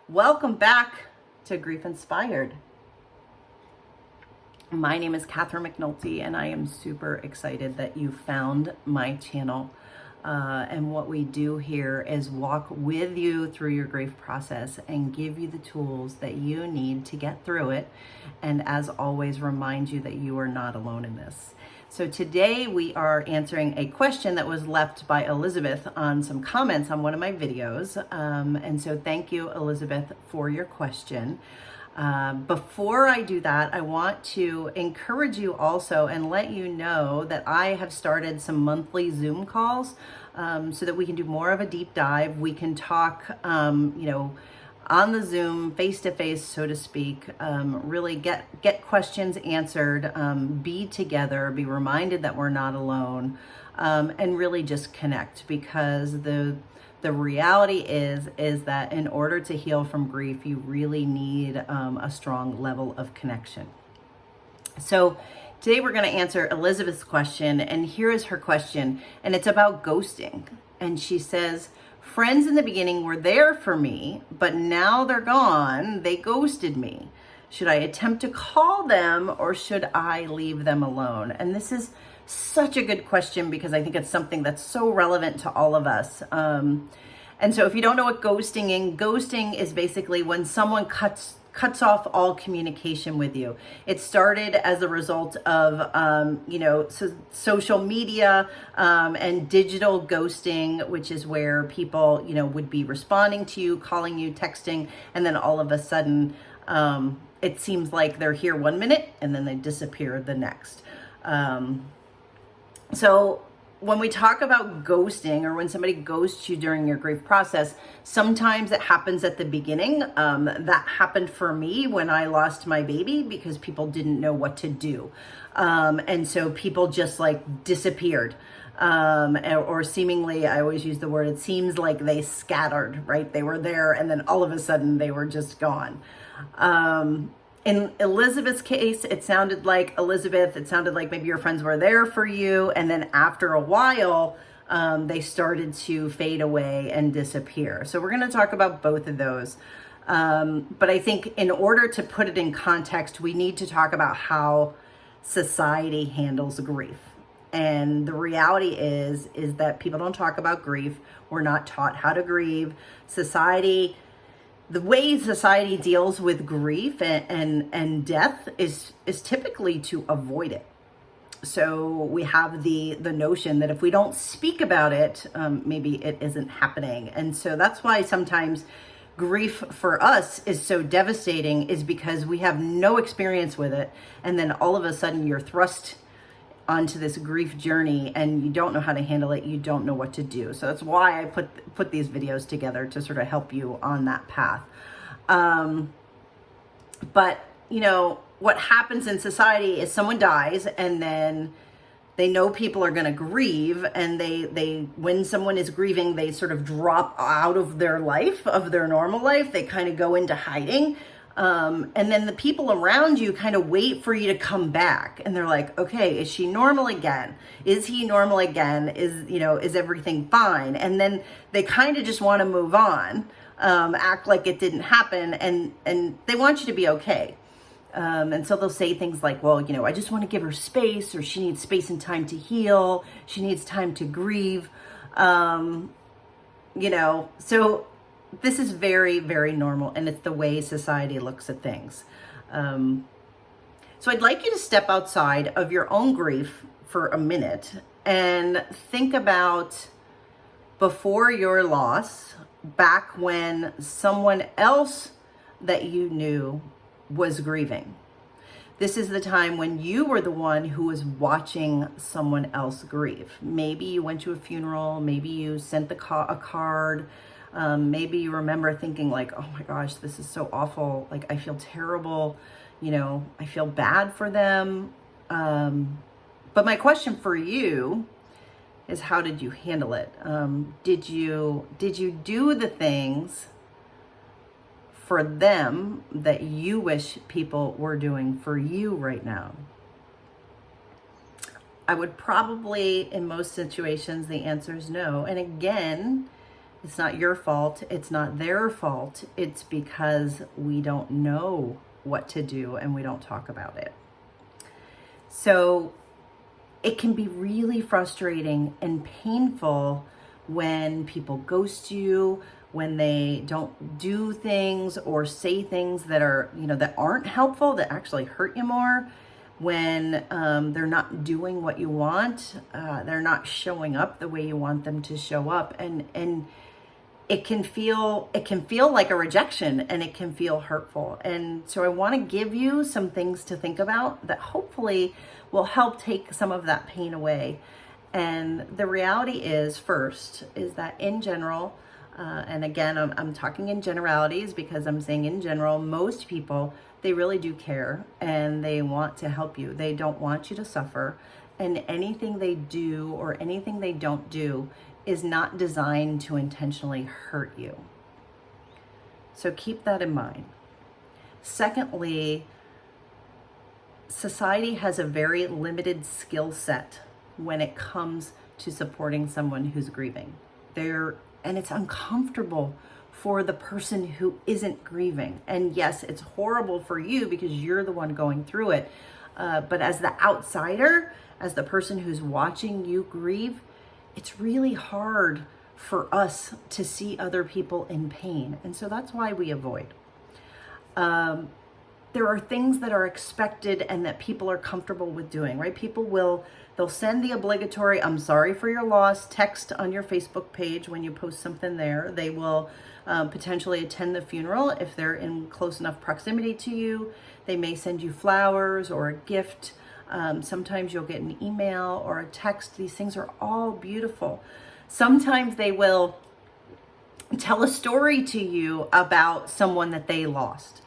Welcome back to Grief Inspired. My name is Catherine McNulty, and I am super excited that you found my channel. And what we do here is walk with you through your grief process and give you the tools that you need to get through it. And as always, remind you that you are not alone in this. So today we are answering a question that was left by Elizabeth on some comments on one of my videos. And so thank you, Elizabeth, for your question. Before I do that, I want to encourage you also and let you know that I have started some monthly Zoom calls so that we can do more of a deep dive. We can talk, on the Zoom, face-to-face, so to speak, really get questions answered, be together, be reminded that we're not alone, and really just connect, because the reality is that in order to heal from grief, you really need a strong level of connection. So today we're going to answer Elizabeth's question, and here is her question, and it's about ghosting. And she says, friends in the beginning were there for me, but now they're gone. They ghosted me. Should I attempt to call them, or should I leave them alone? And this is such a good question, because I think it's something that's so relevant to all of us. And so if you don't know what ghosting is basically when someone cuts off all communication with you. It started as a result of, social media and digital ghosting, which is where people, would be responding to you, calling you, texting, and then all of a sudden, it seems like they're here 1 minute and then they disappear the next. So when we talk about ghosting, or when somebody ghosts you during your grief process, sometimes it happens at the beginning. That happened for me when I lost my baby, because people didn't know what to do. And so people just disappeared. Or seemingly, I always use the word, it seems like they scattered, right? They were there and then all of a sudden they were just gone. In Elizabeth's case, it sounded like maybe your friends were there for you, and then after a while, they started to fade away and disappear. So we're going to talk about both of those. But I think in order to put it in context, we need to talk about how society handles grief. And the reality is that people don't talk about grief. We're not taught how to grieve. The way society deals with grief and death is typically to avoid it. So we have the notion that if we don't speak about it, maybe it isn't happening. And so that's why sometimes grief for us is so devastating, is because we have no experience with it. And then all of a sudden you're thrust onto this grief journey and you don't know how to handle it. You don't know what to do. So that's why I put these videos together, to sort of help you on that path. But what happens in society is someone dies, and then they know people are going to grieve, and they when someone is grieving, they sort of drop out of their life, of their normal life. They kind of go into hiding. And then the people around you kind of wait for you to come back, and they're like, okay, is she normal again? Is he normal again? Is everything fine? And then they kind of just want to move on, act like it didn't happen, and they want you to be okay. And so they'll say things like, well, I just want to give her space, or she needs space and time to heal. She needs time to grieve. So this is very, very normal, and it's the way society looks at things. So I'd like you to step outside of your own grief for a minute and think about before your loss, back when someone else that you knew was grieving. This is the time when you were the one who was watching someone else grieve. Maybe you went to a funeral, maybe you sent a card. Maybe you remember thinking like, oh my gosh, this is so awful. Like, I feel terrible. I feel bad for them. But my question for you is, how did you handle it? Did you do the things for them that you wish people were doing for you right now? I would probably, in most situations, the answer is no. And again, It's not your fault. It's not their fault. It's because we don't know what to do and we don't talk about it. So it can be really frustrating and painful when people ghost you, when they don't do things or say things that are, that aren't helpful, that actually hurt you more, when they're not doing what you want, they're not showing up the way you want them to show up. And it can feel like a rejection, and it can feel hurtful. And so I want to give you some things to think about that hopefully will help take some of that pain away. And the reality is, first, is that in general, and again, I'm talking in generalities because I'm saying in general, most people, they really do care and they want to help you. They don't want you to suffer. And anything they do or anything they don't do is not designed to intentionally hurt you. So keep that in mind. Secondly, society has a very limited skill set when it comes to supporting someone who's grieving. And it's uncomfortable for the person who isn't grieving. And yes, it's horrible for you because you're the one going through it. But as the outsider, as the person who's watching you grieve, it's really hard for us to see other people in pain. And so that's why we avoid. There are things that are expected and that people are comfortable with doing, right? They'll send the obligatory, "I'm sorry for your loss" text on your Facebook page when you post something there. They will potentially attend the funeral if they're in close enough proximity to you. They may send you flowers or a gift. Sometimes you'll get an email or a text. These things are all beautiful. Sometimes they will tell a story to you about someone that they lost.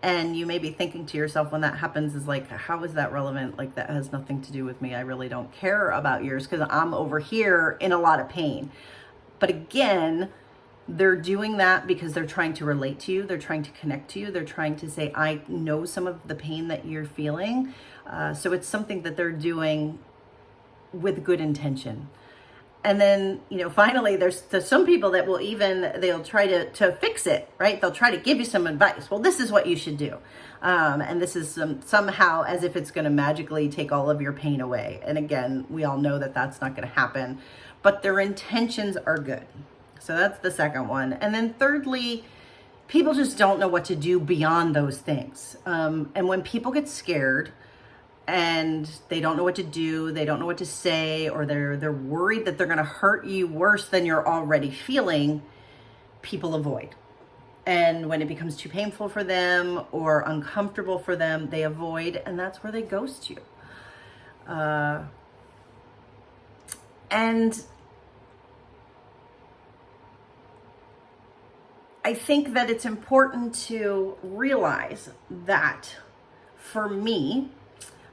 And you may be thinking to yourself when that happens is like, how is that relevant? Like, that has nothing to do with me. I really don't care about yours because I'm over here in a lot of pain. But again, they're doing that because they're trying to relate to you. They're trying to connect to you. They're trying to say, I know some of the pain that you're feeling. So it's something that they're doing with good intention. And then, finally, there's some people that they'll try to fix it, right? They'll try to give you some advice. Well, this is what you should do. And this is somehow as if it's going to magically take all of your pain away. And again, we all know that that's not going to happen, but their intentions are good. So that's the second one. And then thirdly, people just don't know what to do beyond those things. And when people get scared, and they don't know what to do, they don't know what to say, or they're worried that they're going to hurt you worse than you're already feeling, people avoid. And when it becomes too painful for them or uncomfortable for them, they avoid, and that's where they ghost you. And I think that it's important to realize that for me,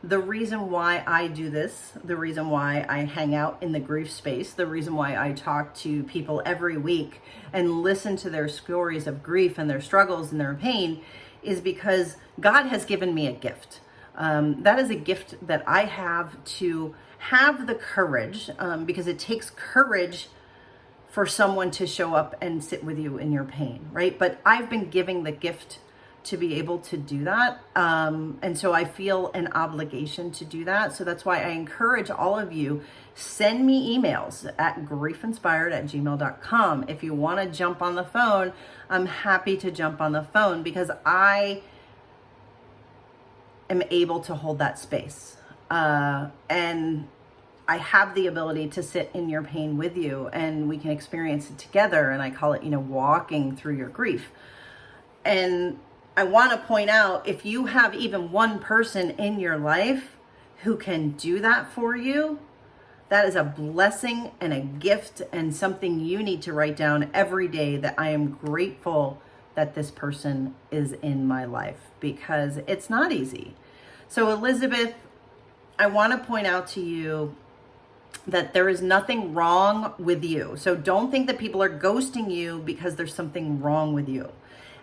the reason why I do this, the reason why I hang out in the grief space, the reason why I talk to people every week and listen to their stories of grief and their struggles and their pain is because God has given me a gift. That is a gift that I have to have the courage, because it takes courage for someone to show up and sit with you in your pain, right? But I've been giving the gift to be able to do that. And so I feel an obligation to do that. So that's why I encourage all of you, send me emails at griefinspired@gmail.com. If you want to jump on the phone, I'm happy to jump on the phone because I am able to hold that space. And I have the ability to sit in your pain with you and we can experience it together. And I call it, walking through your grief. And I want to point out, if you have even one person in your life who can do that for you, that is a blessing and a gift and something you need to write down every day, that I am grateful that this person is in my life, because it's not easy. So Elizabeth, I want to point out to you that there is nothing wrong with you. So don't think that people are ghosting you because there's something wrong with you.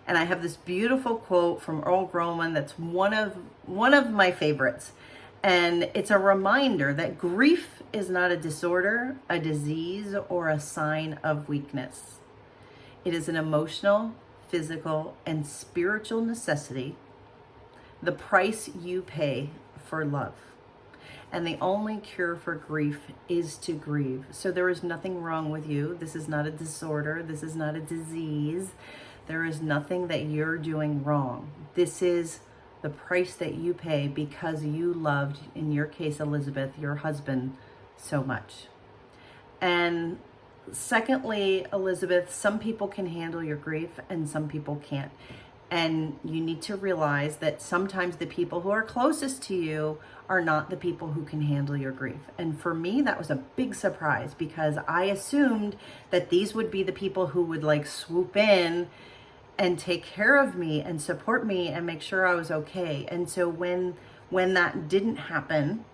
And I have this beautiful quote from Earl Grollman that's one of my favorites. And it's a reminder that grief is not a disorder, a disease, or a sign of weakness. It is an emotional, physical, and spiritual necessity, the price you pay for love. And the only cure for grief is to grieve. So there is nothing wrong with you. This is not a disorder. This is not a disease. There is nothing that you're doing wrong. This is the price that you pay because you loved, in your case, Elizabeth, your husband, so much. And secondly, Elizabeth, some people can handle your grief and some people can't. And you need to realize that sometimes the people who are closest to you are not the people who can handle your grief. And for me, that was a big surprise because I assumed that these would be the people who would like swoop in and take care of me and support me and make sure I was okay. And so when that didn't happen,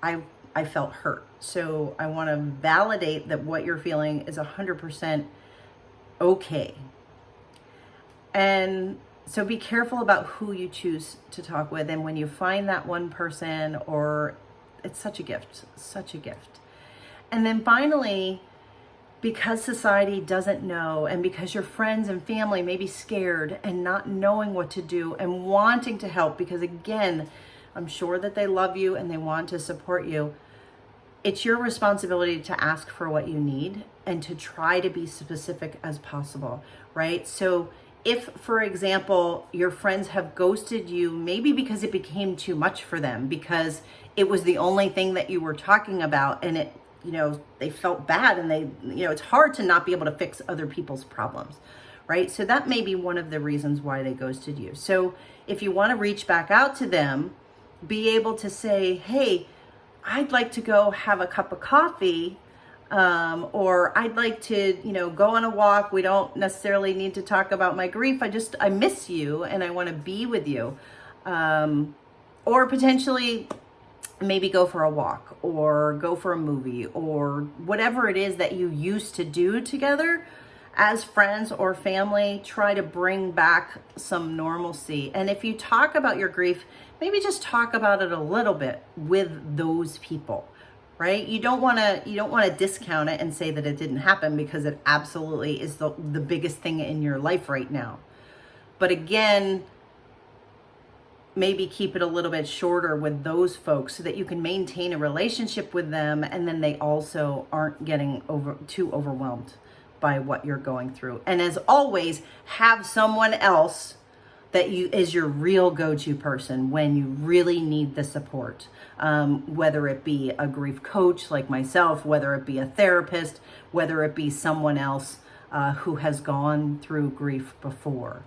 I felt hurt. So I want to validate that what you're feeling is 100% okay. And so be careful about who you choose to talk with. And when you find that one person, or it's such a gift, such a gift. And then finally, because society doesn't know, and because your friends and family may be scared and not knowing what to do and wanting to help, because again, I'm sure that they love you and they want to support you. It's your responsibility to ask for what you need and to try to be specific as possible, right? So if, for example, your friends have ghosted you, maybe because it became too much for them, because it was the only thing that you were talking about and it, they felt bad and they, it's hard to not be able to fix other people's problems, right? So that may be one of the reasons why they ghosted you. So if you want to reach back out to them, be able to say, hey, I'd like to go have a cup of coffee, or I'd like to, go on a walk. We don't necessarily need to talk about my grief. I miss you and I want to be with you. Or potentially maybe go for a walk or go for a movie or whatever it is that you used to do together as friends or family. Try to bring back some normalcy. And if you talk about your grief, maybe just talk about it a little bit with those people. Right? You don't want to discount it and say that it didn't happen, because it absolutely is the biggest thing in your life right now. But again, maybe keep it a little bit shorter with those folks so that you can maintain a relationship with them, and then they also aren't getting too overwhelmed by what you're going through. And as always, have someone else that is your real go-to person when you really need the support. Whether it be a grief coach like myself, whether it be a therapist, whether it be someone else who has gone through grief before.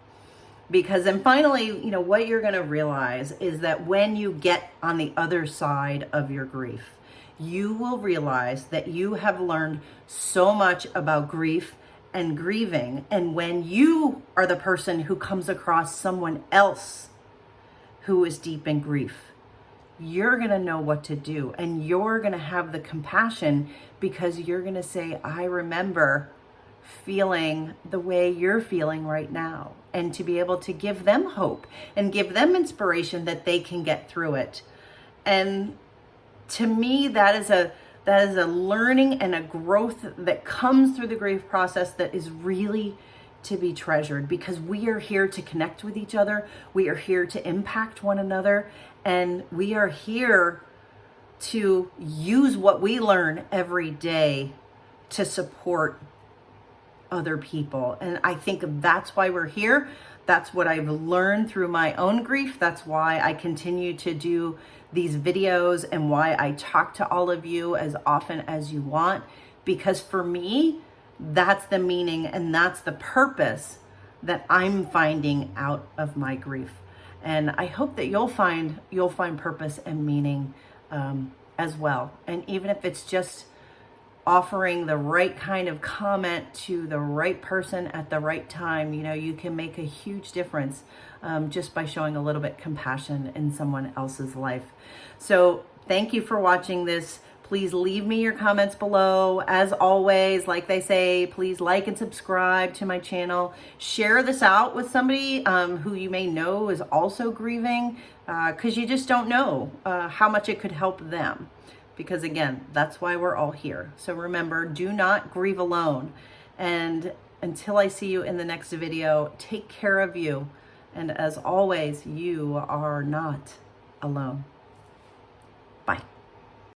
Because then finally, what you're going to realize is that when you get on the other side of your grief, you will realize that you have learned so much about grief and grieving. And when you are the person who comes across someone else who is deep in grief, you're going to know what to do, and you're going to have the compassion, because you're going to say, I remember feeling the way you're feeling right now, and to be able to give them hope and give them inspiration that they can get through it. And to me, that is a learning and a growth that comes through the grief process that is really to be treasured, because we are here to connect with each other. We are here to impact one another, and we are here to use what we learn every day to support other people. And I think that's why we're here. That's what I've learned through my own grief. That's why I continue to do these videos and why I talk to all of you as often as you want, because for me, that's the meaning and that's the purpose that I'm finding out of my grief. And I hope that you'll find purpose and meaning as well. And even if it's just offering the right kind of comment to the right person at the right time, you can make a huge difference just by showing a little bit compassion in someone else's life. So thank you for watching this. Please leave me your comments below. As always, like they say, please like and subscribe to my channel. Share this out with somebody who you may know is also grieving, because you just don't know how much it could help them. Because again, that's why we're all here. So remember, do not grieve alone. And Until I see you in the next video, take care of you. And as always, you are not alone. Bye.